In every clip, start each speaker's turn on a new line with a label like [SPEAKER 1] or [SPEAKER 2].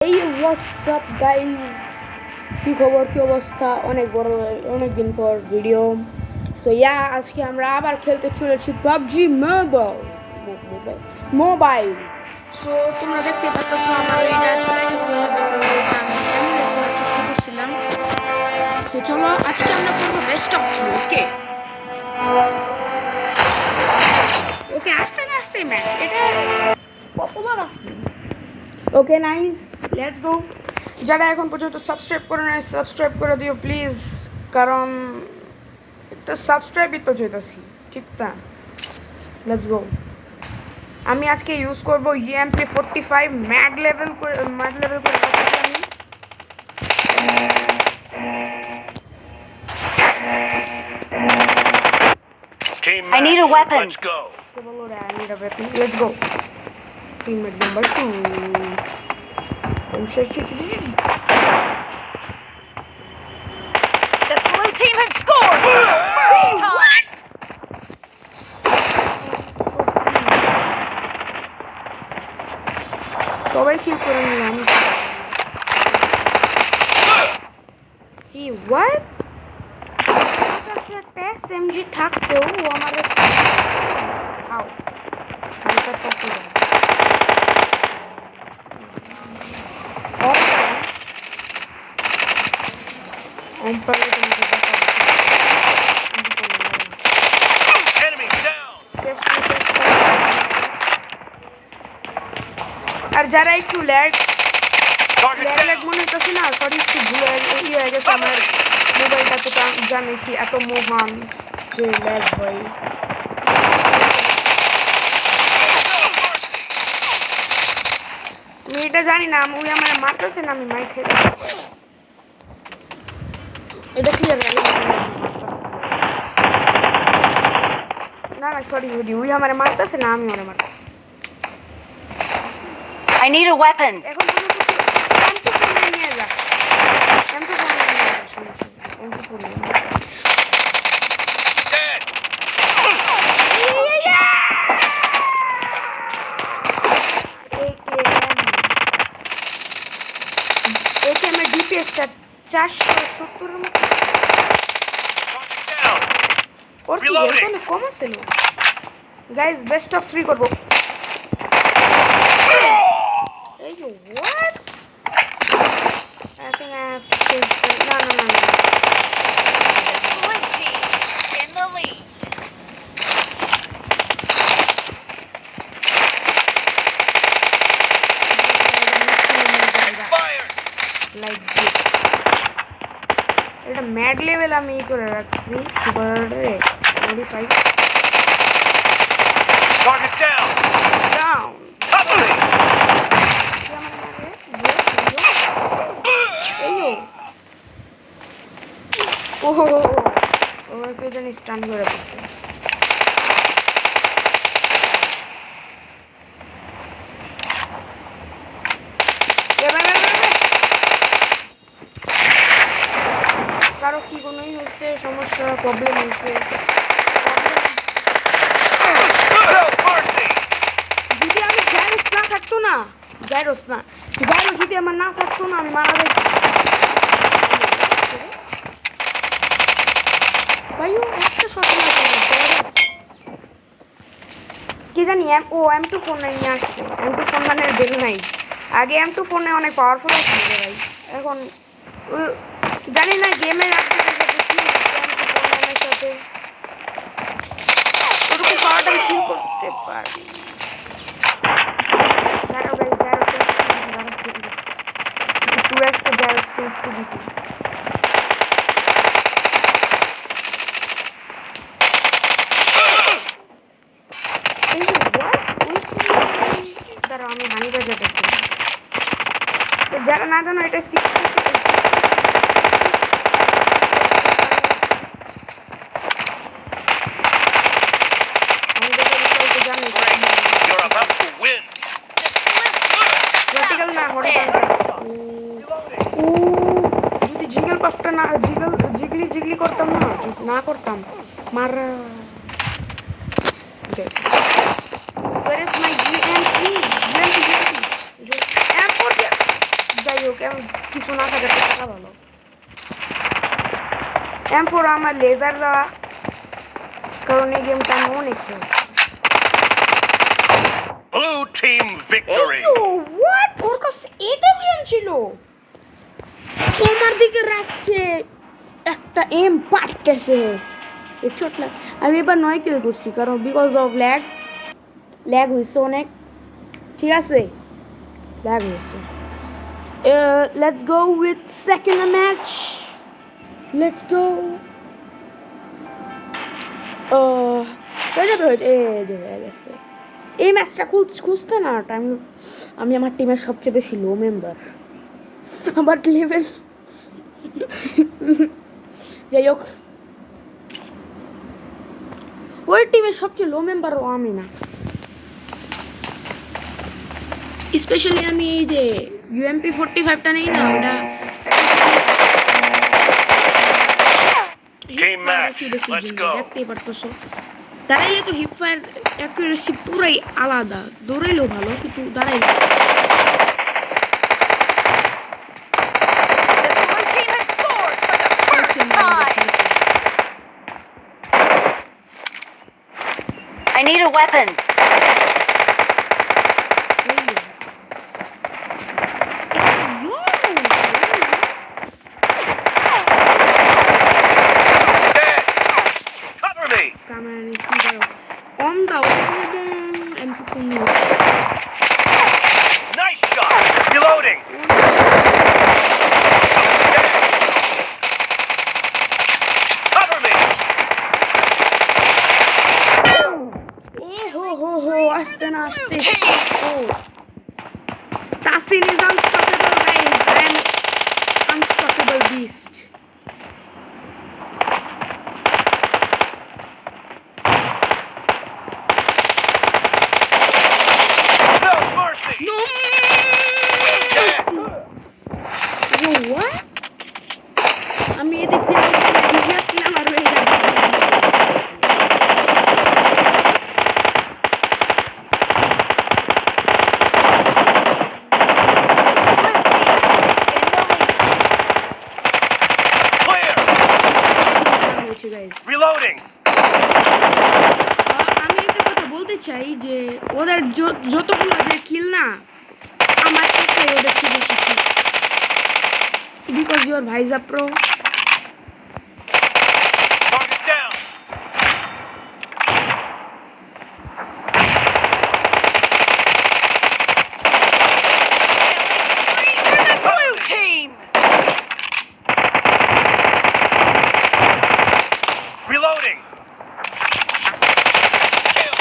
[SPEAKER 1] এই WhatsApp guys, কি খবর, কি অবস্থা? অনেক দিন পর ভিডিও। সো আজকে আমরা আবার খেলতে চলেছি পাবজি মোবাইল। সো তোমরা দেখতে পাচ্ছ আমার এটা চলে গেছে, চেষ্টা করছিলাম। সো চলো আজকে আমরা করবো বেস্ট অফ থ্রি। ওকে ওকে, আস্তে আস্তে ম্যাচ, এটা পপুলার আছে। Okay nice, let's go. যারা এখন পর্যন্ত সাবস্ক্রাইব করে নাই সাবস্ক্রাইব করে দিও প্লিজ, কারণ একটা সাবস্ক্রাইবই তো চাইতেছি, ঠিক তা? Let's go. আমি আজকে ইউজ করবো EMP45 ম্যাড লেভেল করে আমি।
[SPEAKER 2] I need a weapon. Let's go.
[SPEAKER 1] I need a weapon. Let's go. Teammate number 2. Oh shit.
[SPEAKER 2] The blue team has scored. First time.
[SPEAKER 1] সবাই কিল করে নিলাম। What? একটা SMG থাকতেও ও আমাদের খাও
[SPEAKER 2] Enemy down.
[SPEAKER 1] আর যারা একটু ল্যাগ
[SPEAKER 2] Target
[SPEAKER 1] মনে
[SPEAKER 2] down.
[SPEAKER 1] হইতেছে না, সরি, একটু ভুলে হয়ে গেছে আমার মোবাইলটা, তো জানি কি এত মহান যে ল্যাগ হয়। আমি এটা জানি না, ওই আমার মারতেছে না, আমি মাই খাই। এটা ক্লিয়ার না, সরি, ওই আমার মারতেছে না, আমি ওরে মার।
[SPEAKER 2] I need a weapon.
[SPEAKER 1] এখন নিয়ে যা,
[SPEAKER 2] Dead.
[SPEAKER 1] ডিপিএসটা 470-এর মতো।
[SPEAKER 2] Target down.
[SPEAKER 1] ওর কি এখানে কম আছে না? গাইস, বেস্ট অফ 3 করব। এই যে what? I think I have to change the... No.
[SPEAKER 2] Blue team in the lead. Expired.
[SPEAKER 1] Like this. এটা ম্যাড লেভেল আমি করে রাখছি, modify
[SPEAKER 2] Target down.
[SPEAKER 1] Down.
[SPEAKER 2] Top of me.
[SPEAKER 1] ওর কে জানি স্টান করে দিচ্ছে। কারো কি কোনোই হচ্ছে সমস্যা, প্রবলেম হয়েছে?
[SPEAKER 2] No mercy.
[SPEAKER 1] যদি আমি জাইরোস না থাকতো না, জাইরোস যদি আমার না থাকতো না, আমি মারা যাইতাম। ভাইও একটা শট না কি জানি, M249 নিয়ে আসছে। M249 এর বেল নাই। আগে M249 অনেক পাওয়ারফুল ছিল ভাই, এখন জানি না গেমের M249 সাথে ওরকম পাওয়ারটা আমি ফিল করতে পারি। দাঁড়াও ভাই, একটু 2x স্কিলস দিতে। আমি হানি বাজার দেখি, যারা না জানো এটা 6
[SPEAKER 2] You're about to win.
[SPEAKER 1] Vertical না, হরিজন্টাল। যদি জিগল পাফটা না জিগলি করতাম না করতাম মারা। Where is my UMP? যাই হোক এমন কিছু না থাকে তো টাকা ভালো M4 আমার লেজার দেওয়া কারণ এই গেমটা আমি অনেক খেলছি
[SPEAKER 2] Blue team victory.
[SPEAKER 1] হোয়াট ওর কাছে এডব্লিউএম ছিল তোমার দিকে রাখছে একটা এম পাটতেছে এই ছোট আমি এবার 9 কিল করছি কারণ বিকজ অফ ল্যাগ হয়েছে অনেক ঠিক আছে ল্যাগ হয়েছে let's go with second match let's go হয়ে গেছে এই ম্যাচটা খুঁজতে না আমি আমার টিমের সবচেয়ে বেশি লো মেম্বার আমার লেভেল যাই হোক ওই টিমের সবচেয়ে লো মেম্বারও আমি না স্পেশালি আমি এই যে ইউএমপি 45টা নেই না ওটা
[SPEAKER 2] Team match. Let's go.
[SPEAKER 1] দেখতেই পারতেছো দাঁড়াইলে তো হিপ ফায়ার অ্যাকুরেসি পুরাই আলাদা দৌড়াইলেও ভালো কিন্তু দাঁড়াইলে
[SPEAKER 3] The blue team has scored for the first time. I need a weapon.
[SPEAKER 2] Dead. Cover me. Nice shot. Reloading. Dead. Cover me.
[SPEAKER 1] Aston. Oh. Tassin is unstoppable, guys. I am unstoppable beast.
[SPEAKER 2] No mercy.
[SPEAKER 1] No!
[SPEAKER 2] Dead.
[SPEAKER 1] What? আমি এদিক দিয়ে business ছিলাম আর হয়ে যাবে
[SPEAKER 2] Clear.
[SPEAKER 1] Guys
[SPEAKER 2] Reloading.
[SPEAKER 1] আমি একটা কথা বলতে চাই যে ওদের যতগুলো যে কিল না আমার একটাই ওদের চেয়ে বেশি কিল বিকজ ইউর ভাইজা pro
[SPEAKER 2] Target down.
[SPEAKER 3] For the blue team.
[SPEAKER 2] Reloading. Kill.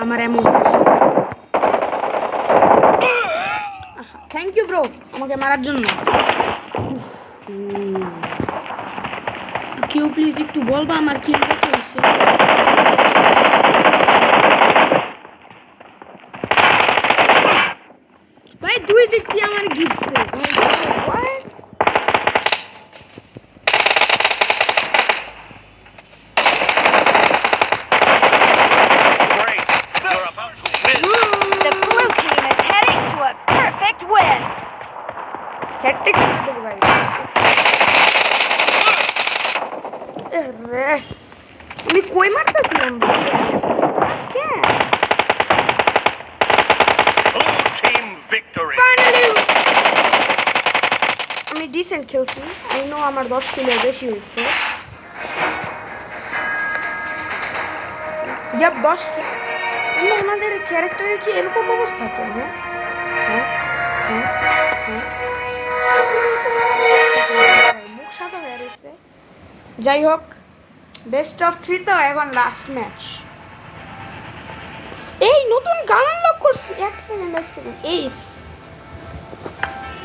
[SPEAKER 1] আমার এমন থ্যাংক ইউ ব্রো আমাকে মারার জন্য কেউ প্লিজ একটু বলবা আমার কিল কত হয়েছে ভাই দুই দিক দিয়ে আমার গিরছে ভাই
[SPEAKER 2] Great. You're about to win.
[SPEAKER 3] The blue team is heading to a perfect win.
[SPEAKER 1] Hat trick করে দেবো ভাই রে আমি কই মারতেছিলাম কে
[SPEAKER 2] Blue team victory.
[SPEAKER 1] ফাইনালি আমি ডিসেন্ট খেলছি আই নো আমার 10 কিলো বেশি হয়েছে জব 10 কিলো আমাদের ক্যারেক্টারের কি এরকম অবস্থা তো হ্যাঁ মুখ সাদা হয়ে রয়েছে যাই হোক বেস্ট অফ 3 তো এখন লাস্ট ম্যাচ এই নতুন গান আনলক করছি এক সেকেন্ড এইস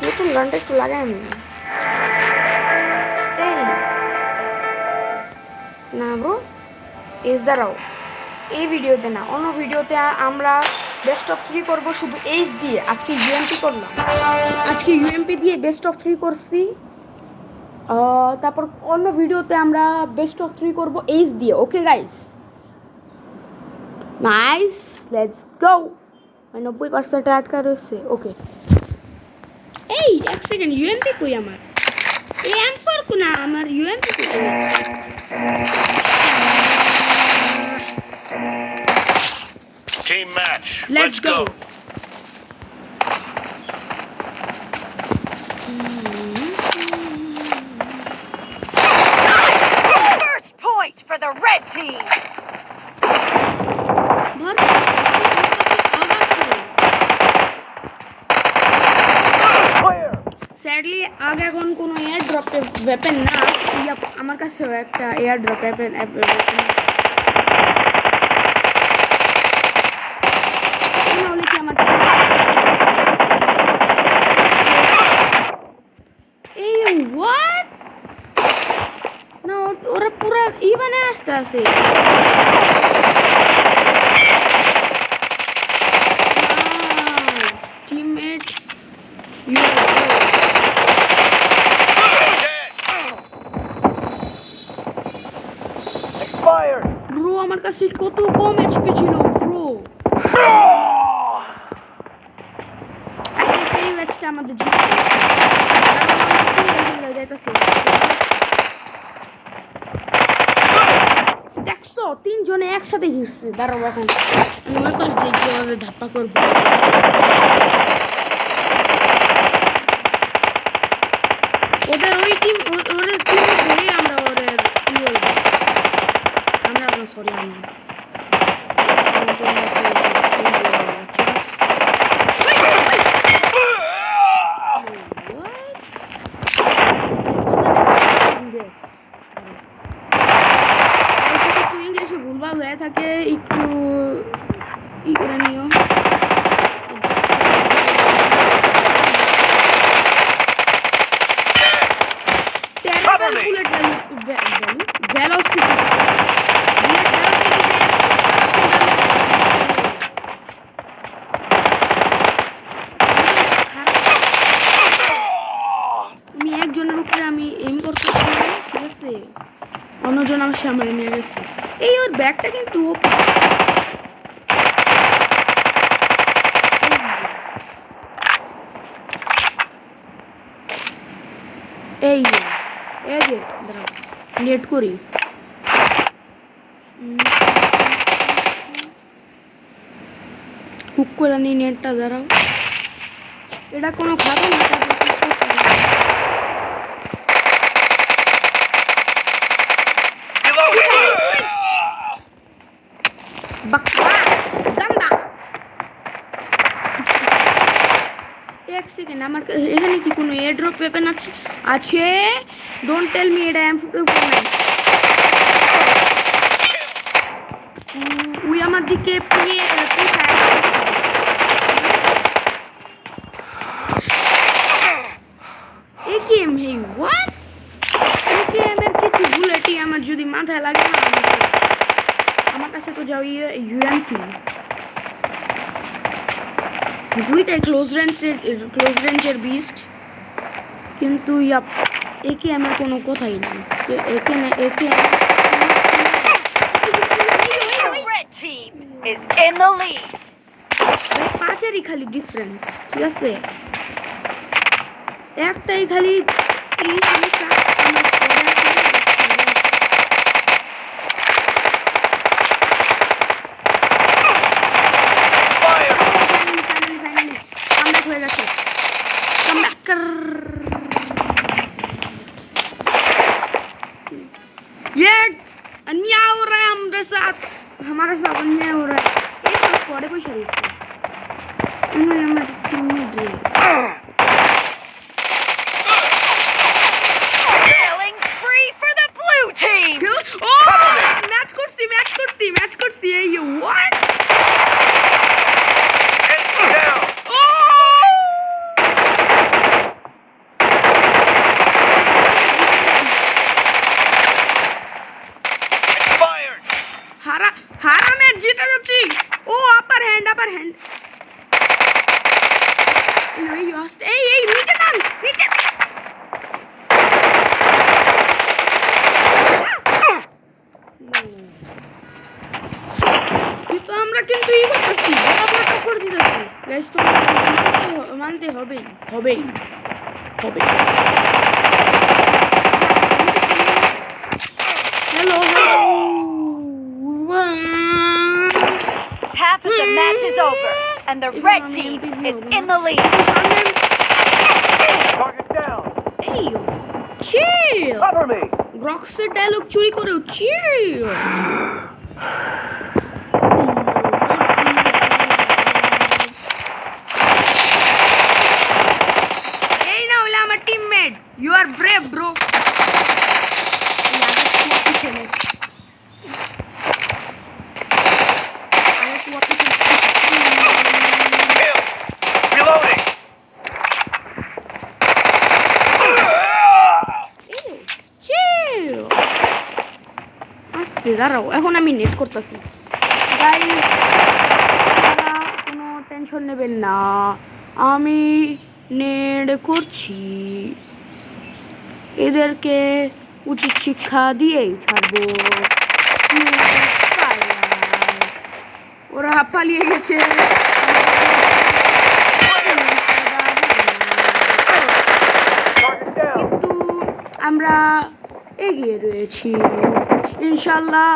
[SPEAKER 1] নতুন গানটা একটু লাগাই আমি এইস না ব্রো এইস দাঁড়াও এই ভিডিওতে না অন্য ভিডিওতে আমরা বেস্ট অফ 3 করব শুধু এইচ দিয়ে আজকে ইউএমপি করলাম আজকে ইউএমপি দিয়ে বেস্ট অফ 3 করছি তারপর অন্য ভিডিওতে আমরা বেস্ট অফ 3 করব এইচ দিয়ে। Okay guys, nice, let's go. 90% আটকা রয়েছে। ওকে, এই এক সেকেন্ড, ইউএমপি কই আমার? এই এম্পার কো না, আমার ইউএমপি কই?
[SPEAKER 2] Team match.
[SPEAKER 1] Let's go.
[SPEAKER 3] First point for the red team.
[SPEAKER 2] Clear.
[SPEAKER 1] Sadly আগে এখন কোনো এয়ার ড্রপ ওয়েপেন না, আমার কাছেও একটা এয়ার ড্রপ ওয়েপেন এই হোয়াট না, ওরা পুরো ইভানে আসতে আছে। Teammate
[SPEAKER 2] Dead. Expired.
[SPEAKER 1] ব্রো, আমার কাছে কত কম এইচপি ছিল ব্রো। আচ্ছা, এই ম্যাচটা আমাদের জিততে হবে। দেখছো, 3 জনে একসাথে ঘিরছে। দাঁড়াও, এখন আমি ওই পাশ দিয়ে কিভাবে ধাপ্পা করবো। ওদের ওই টিম, ওদের টিম ধরে আমরা ওদের আমরা সরি আমরা ইংলিশে ভুলভাল হয়ে থাকে, একটু ই করে নিও। আমি একজনের উপরে আমি এম করতেছি, ঠিক আছে, অন্যজন আমার সামনে নিয়ে গেছে। এই ওর ব্যাগটা কিন্তু এই এই যে দাঁড়াও, নেট করি। কুক করে নি নেটটা, দাঁড়াও। এটা কোনো খাবে না, बकवास गंदा। एक सेकेंड, আমার এখানে কি কোনো এয়ার ড্রপ ওয়েপেন আছে? আছে, ডোন্ট টেল মি এটা M449। উই আমার দিকে পিয়ে একেএম। হে হোয়াট, একেএম এর কিছু বুলেটই আমার যদি মাথায় লাগে না, আমার কাছে তো যাও ইউএমপি। দুইটাই ক্লোজ রেঞ্জের বিস্ট, কিন্তু একে আমার কোনো কথাই নেই। একে না একে
[SPEAKER 3] The red team is in the lead.
[SPEAKER 1] 5-এরই খালি ডিফারেন্স, ঠিক আছে, একটাই খালি হয়ে গেছে। ये अन्याय हो रहा है हमारे साथ अन्याय हो रहा है। एक तो स्क्वाड पे शरीफ है, उन्होंने हमारी टीम में दिए। গাইস তো মানতে হবেই hello
[SPEAKER 3] Half of the match is over, and the red team is in the lead.
[SPEAKER 2] Target down.
[SPEAKER 1] এই চিল
[SPEAKER 2] Cover me.
[SPEAKER 1] রক্সের ডায়লগ চুরি করে চিল এই না হলো আমার teammate you are brave bro
[SPEAKER 2] Kill. Reloading.
[SPEAKER 1] আস্তে দাঁড়াও এখন আমি নেট করতেছি গাইস কোনো টেনশন নেবেন না আমি নেট করছি এদেরকে উচিত শিক্ষা দিয়েই ছাড়বো ওরা পালিয়ে গেছে
[SPEAKER 2] Target down.
[SPEAKER 1] কিন্তু আমরা এগিয়ে রয়েছি ইনশাল্লাহ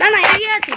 [SPEAKER 1] না এগিয়ে আছে